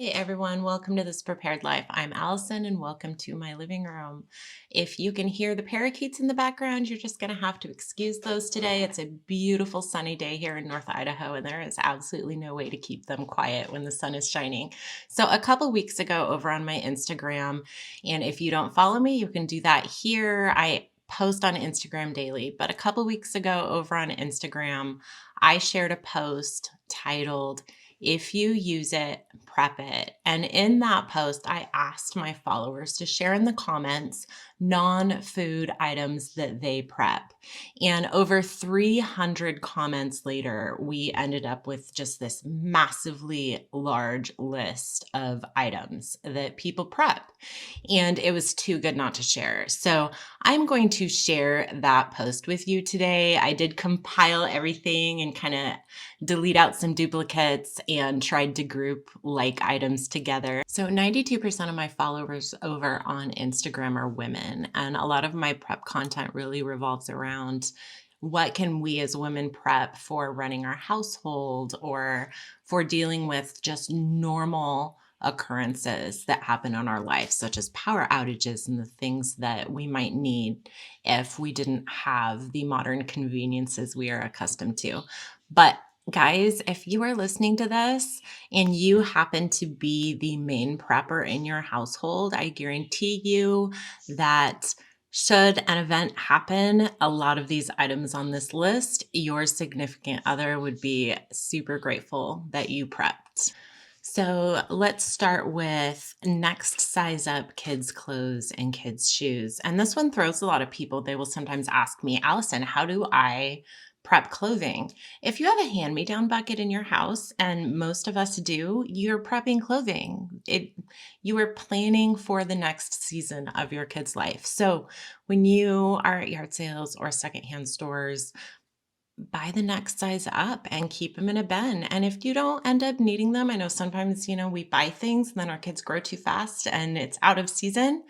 Hey everyone, welcome to This Prepared Life. I'm Allison and welcome to my living room. If you can hear the parakeets in the background, you're just going to have to excuse those today. It's a beautiful sunny day here in North Idaho and there is absolutely no way to keep them quiet when the sun is shining. So a couple weeks ago over on my Instagram, and if you don't follow me, you can do that here. I post on Instagram daily, but a couple weeks ago over on Instagram, I shared a post titled "If you use it, prep it." And in that post, I asked my followers to share in the comments non-food items that they prep. And over 300 comments later, we ended up with just this massively large list of items that people prep. And it was too good not to share. So I'm going to share that post with you today. I did compile everything and kind of delete out some duplicates and tried to group like items together. So 92% of my followers over on Instagram are women, and a lot of my prep content really revolves around what can we as women prep for running our household or for dealing with just normal occurrences that happen in our life, such as power outages and the things that we might need if we didn't have the modern conveniences we are accustomed to. But guys, if you are listening to this and you happen to be the main prepper in your household, I guarantee you that should an event happen, a lot of these items on this list, your significant other would be super grateful that you prepped. So let's start with next size up kids' clothes and kids' shoes. And this one throws a lot of people. They will sometimes ask me, Allison, how do I prep clothing? If you have a hand-me-down bucket in your house, and most of us do, you're prepping clothing. You are planning for the next season of your kid's life. So when you are at yard sales or secondhand stores, buy the next size up and keep them in a bin. And if you don't end up needing them, I know sometimes, we buy things and then our kids grow too fast and it's out of season.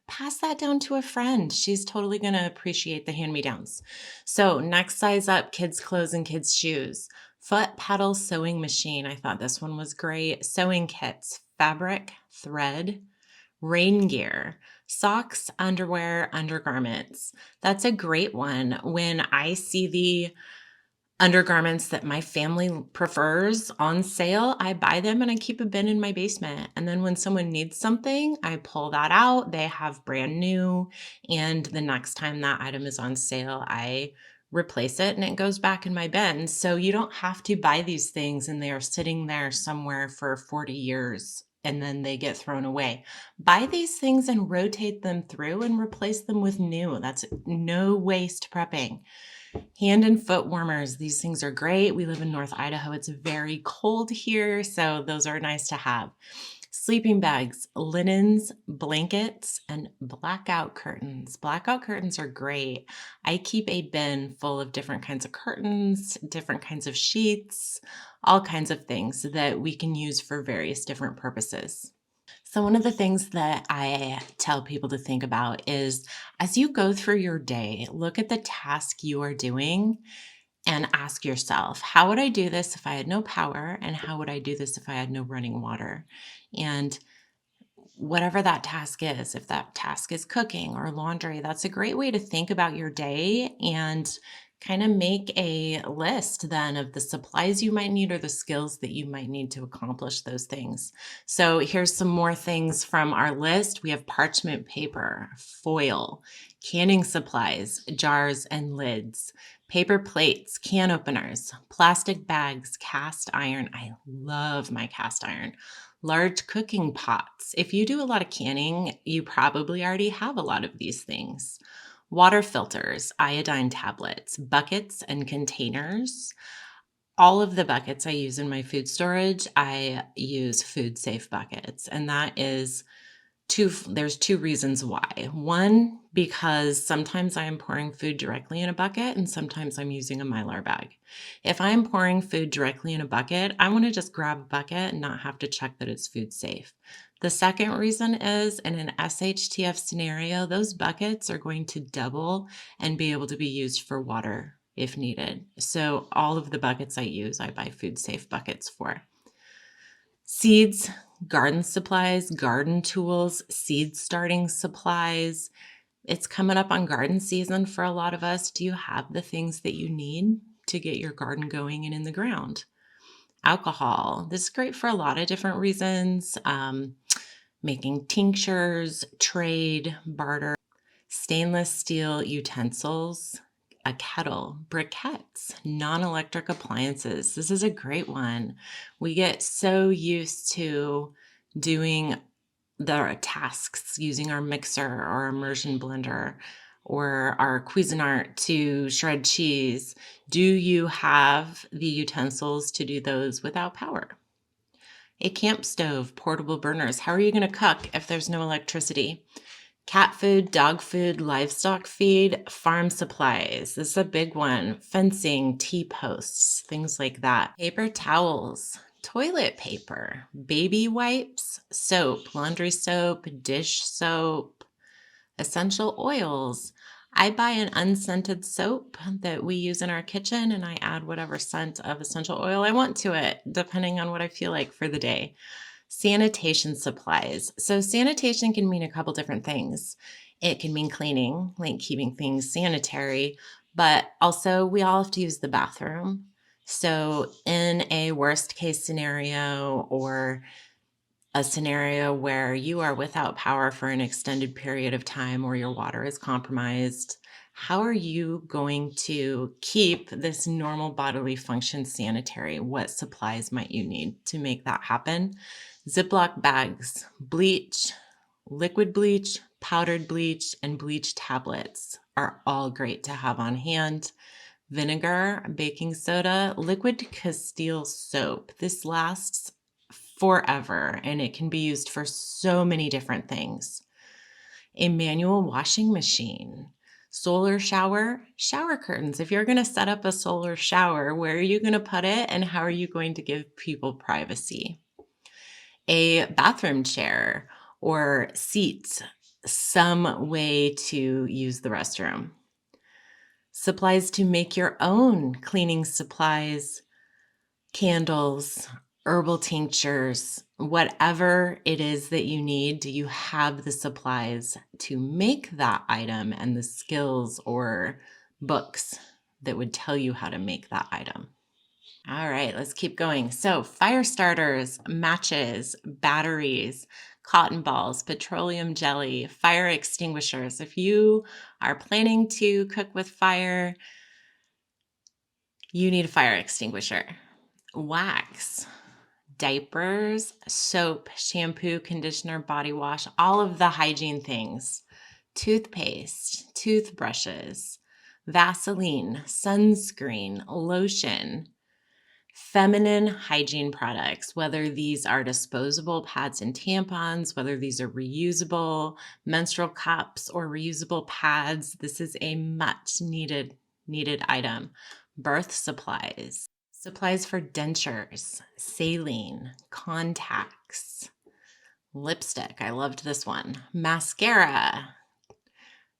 Pass that down to a friend. She's totally going to appreciate the hand-me-downs. So, next size up kids' clothes and kids' shoes. Foot pedal sewing machine. I thought this one was great. Sewing kits, fabric, thread, rain gear, socks, underwear, undergarments. That's a great one. When I see the undergarments that my family prefers on sale, I buy them and I keep a bin in my basement. And then when someone needs something, I pull that out. They have brand new. And the next time that item is on sale, I replace it and it goes back in my bin. So you don't have to buy these things and they are sitting there somewhere for 40 years and then they get thrown away. Buy these things and rotate them through and replace them with new. That's no waste prepping. Hand and foot warmers. These things are great. We live in North Idaho. It's very cold here, so those are nice to have. Sleeping bags, linens, blankets, and blackout curtains. Blackout curtains are great. I keep a bin full of different kinds of curtains, different kinds of sheets, all kinds of things that we can use for various different purposes. So, one of the things that I tell people to think about is as you go through your day, look at the task you are doing and ask yourself, how would I do this if I had no power? And how would I do this if I had no running water? And whatever that task is, if that task is cooking or laundry, that's a great way to think about your day and kind of make a list then of the supplies you might need or the skills that you might need to accomplish those things. So here's some more things from our list. We have parchment paper, foil, canning supplies, jars and lids, paper plates, can openers, plastic bags, cast iron. I love my cast iron. Large cooking pots. If you do a lot of canning, you probably already have a lot of these things. Water filters, iodine tablets, buckets and containers. All of the buckets I use in my food storage, I use food safe buckets. And that is there's two reasons why. One, because sometimes I am pouring food directly in a bucket and sometimes I'm using a Mylar bag. If I'm pouring food directly in a bucket, I want to just grab a bucket and not have to check that it's food safe. The second reason is in an SHTF scenario, those buckets are going to double and be able to be used for water if needed. So all of the buckets I use, I buy food safe buckets for. Seeds, garden supplies, garden tools, seed starting supplies. It's coming up on garden season for a lot of us. Do you have the things that you need to get your garden going and in the ground? Alcohol. This is great for a lot of different reasons. Making tinctures, trade, barter, stainless steel utensils, a kettle, briquettes, non-electric appliances. This is a great one. We get so used to doing the tasks using our mixer or immersion blender or our Cuisinart to shred cheese. Do you have the utensils to do those without power? A camp stove, portable burners. How are you going to cook if there's no electricity? Cat food, dog food, livestock feed, farm supplies. This is a big one. Fencing, T-posts, things like that. Paper towels, toilet paper, baby wipes, soap, laundry soap, dish soap, essential oils. I buy an unscented soap that we use in our kitchen, and I add whatever scent of essential oil I want to it, depending on what I feel like for the day. Sanitation supplies. So sanitation can mean a couple different things. It can mean cleaning, like keeping things sanitary, but also we all have to use the bathroom. So in a worst case scenario or a scenario where you are without power for an extended period of time or your water is compromised, how are you going to keep this normal bodily function sanitary? What supplies might you need to make that happen? Ziploc bags, bleach, liquid bleach, powdered bleach, and bleach tablets are all great to have on hand. Vinegar, baking soda, liquid Castile soap. This lasts forever and it can be used for so many different things. A manual washing machine, solar shower, shower curtains. If you're going to set up a solar shower, where are you going to put it and how are you going to give people privacy? A bathroom chair or seats, some way to use the restroom. Supplies to make your own cleaning supplies, candles, herbal tinctures, whatever it is that you need. Do you have the supplies to make that item and the skills or books that would tell you how to make that item? All right, let's keep going. So fire starters, matches, batteries, cotton balls, petroleum jelly, fire extinguishers. If you are planning to cook with fire, you need a fire extinguisher. Wax, diapers, soap, shampoo, conditioner, body wash, all of the hygiene things. Toothpaste, toothbrushes, Vaseline, sunscreen, lotion, feminine hygiene products, whether these are disposable pads and tampons, whether these are reusable menstrual cups or reusable pads. This is a much needed item. Birth supplies, supplies for dentures, saline, contacts, lipstick. I loved this one. Mascara.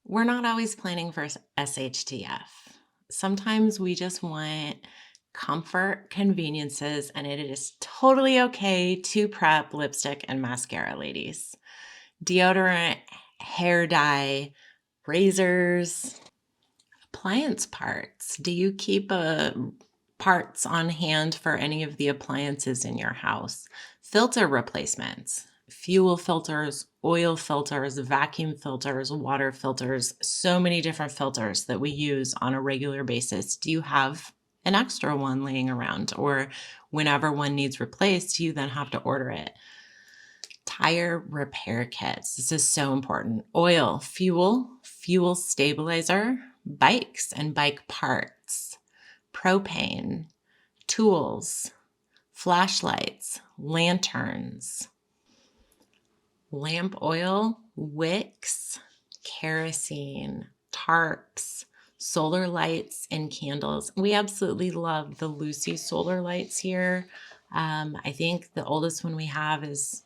We're not always planning for SHTF. Sometimes we just want comfort, conveniences, and it is totally okay to prep lipstick and mascara, ladies. Deodorant, hair dye, razors, appliance parts. Do you keep parts on hand for any of the appliances in your house? Filter replacements, fuel filters, oil filters, vacuum filters, water filters, so many different filters that we use on a regular basis. Do you have an extra one laying around, or whenever one needs replaced, you then have to order it? Tire repair kits. This is so important. Oil, fuel stabilizer, bikes and bike parts, propane, tools, flashlights, lanterns, lamp oil, wicks, kerosene, tarps, solar lights, and candles. We absolutely love the Luci solar lights here. I think the oldest one we have is,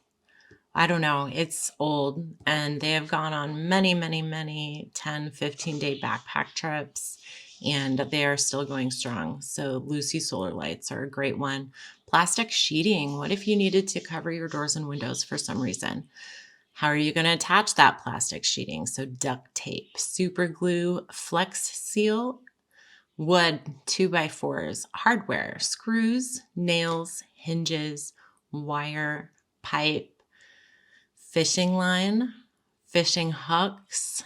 I don't know, it's old, and they have gone on many 10, 15-day backpack trips, and they are still going strong. So Luci solar lights are a great one. Plastic sheeting. What if you needed to cover your doors and windows for some reason? How are you going to attach that plastic sheeting? So duct tape, super glue, flex seal, wood, 2x4s, hardware, screws, nails, hinges, wire, pipe, fishing line, fishing hooks,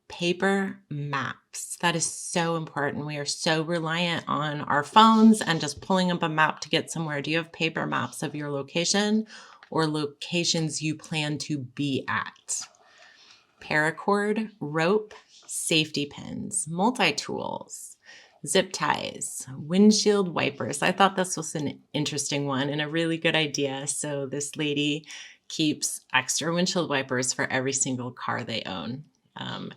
paper maps. That is so important. We are so reliant on our phones and just pulling up a map to get somewhere. Do you have paper maps of your location or locations you plan to be at? Paracord, rope, safety pins, multi-tools, zip ties, windshield wipers. I thought this was an interesting one and a really good idea. So this lady keeps extra windshield wipers for every single car they own.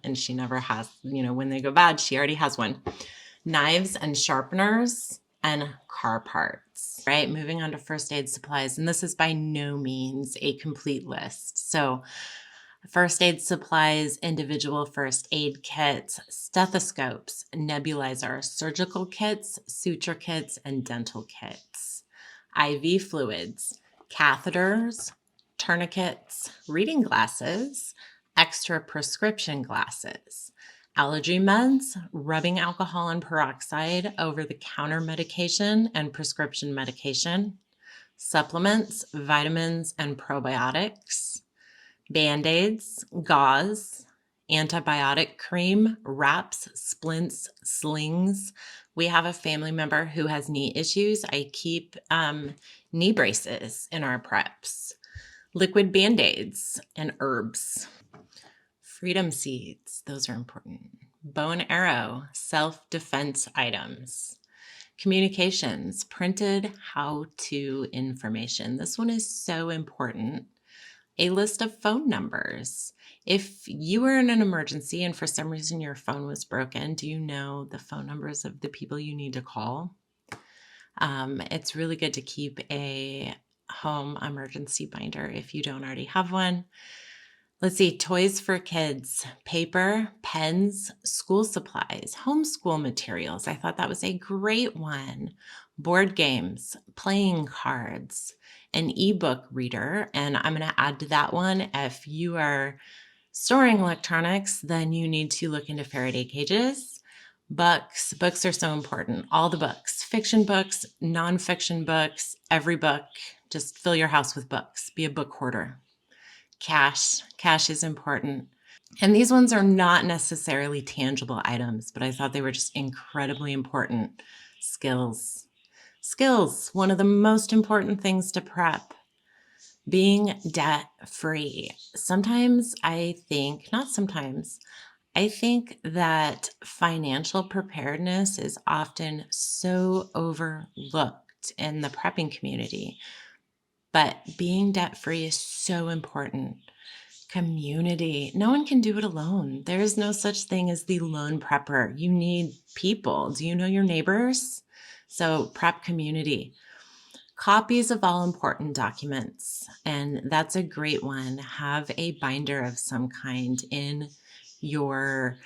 And she never has, when they go bad, she already has one. Knives and sharpeners and car parts, right? Moving on to first aid supplies. And this is by no means a complete list. So first aid supplies, individual first aid kits, stethoscopes, nebulizer, surgical kits, suture kits, and dental kits. IV fluids, catheters, tourniquets, reading glasses, extra prescription glasses, allergy meds, rubbing alcohol and peroxide, over-the-counter medication and prescription medication, supplements, vitamins, and probiotics, Band-Aids, gauze, antibiotic cream, wraps, splints, slings. We have a family member who has knee issues. I keep knee braces in our preps. Liquid Band-Aids and herbs. Freedom seeds, those are important. Bow and arrow, self-defense items. Communications, printed how-to information. This one is so important. A list of phone numbers. If you were in an emergency and for some reason your phone was broken, do you know the phone numbers of the people you need to call? It's really good to keep a home emergency binder if you don't already have one. Let's see, toys for kids, paper, pens, school supplies, homeschool materials. I thought that was a great one. Board games, playing cards, an ebook reader. And I'm going to add to that one, if you are storing electronics, then you need to look into Faraday cages. Books are so important. All the books, fiction books, nonfiction books, every book. Just fill your house with books. Be a book hoarder. Cash is important. And these ones are not necessarily tangible items, but I thought they were just incredibly important. Skills, one of the most important things to prep. Being debt-free. I think that financial preparedness is often so overlooked in the prepping community. But being debt-free is so important. Community. No one can do it alone. There is no such thing as the lone prepper. You need people. Do you know your neighbors? So prep community. Copies of all important documents. And that's a great one. Have a binder of some kind in your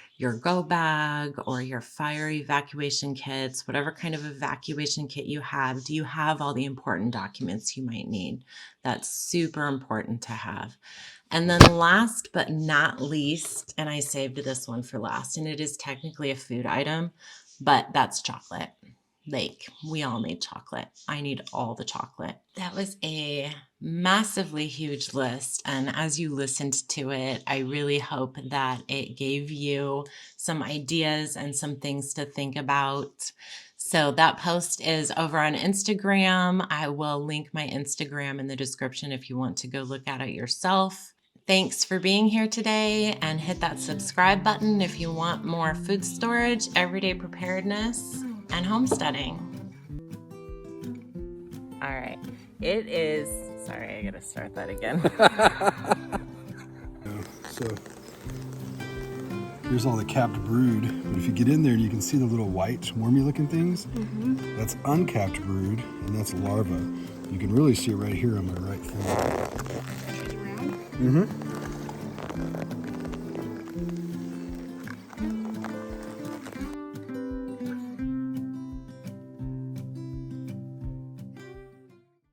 go bag or your fire evacuation kits, whatever kind of evacuation kit you have. Do you have all the important documents you might need? That's super important to have. And then last but not least, and I saved this one for last, and it is technically a food item, but that's chocolate. We all need chocolate. I need all the chocolate. That was a massively huge list. And as you listened to it, I really hope that it gave you some ideas and some things to think about. So that post is over on Instagram. I will link my Instagram in the description if you want to go look at it yourself. Thanks for being here today, and hit that subscribe button if you want more food storage, everyday preparedness, and homesteading. All right. It is, sorry, I gotta start that again. So here's all the capped brood, but if you get in there, you can see the little white, wormy looking things. Mm-hmm. That's uncapped brood, and that's larva. You can really see it right here on my right thumb. Mm-hmm.